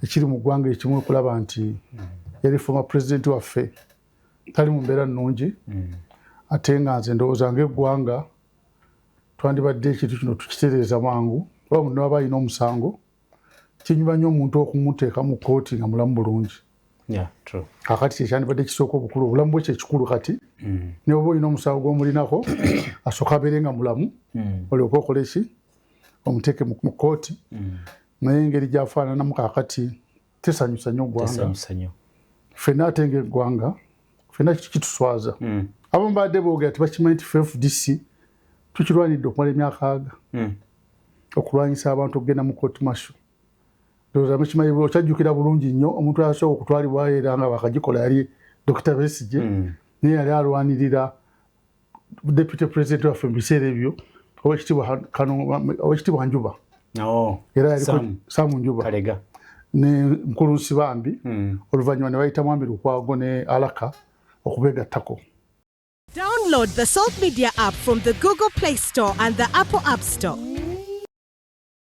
ekiri mu ggwanga ekimu okulaba nti yali former president waffe tali mu mbeera nnungi ate nga nze ndowooza ng'eggwanga twandibadde ekintu kino tukitereeza mangu oba muno aba alina omusango kinyuma nnyo omuntu okumuteeka mu kkooti nga mulamu bulungi kakati kyekyandibadde kisooka obukulu obulamu bwe kyekikulu kati ne oba olina omusango gw'omulinako asooka abeere nga mulamu olyoke okole ki omuteeke mu kkooti naye engeri gyafaananamu kakati tesanyusa nnyo ggwanga ffenna ate ng'eggwanga ffenna kituswaza abamu badde boogera tebakimanyi nti FDC tukirwanidde okumala emyaka 40 okulwanyisa abantu okugenda mu court martial ndowooza mukimanyi okyajjukira bulungi nnyo omuntu asooka okutwalibwayo era nga bakagikola yali Dr. Besigye naye yali alwanirira deputy president waffe mu biseera ebyo oweekitiibwa Njuba era yaliko Saamu Njuba ne Nkulu Nsibambi oluvannyuma ne bayita Mwami Lukwago ne Alaka okubeegattako. Download the Salt Media app from the Google Play Store and the Apple App Store.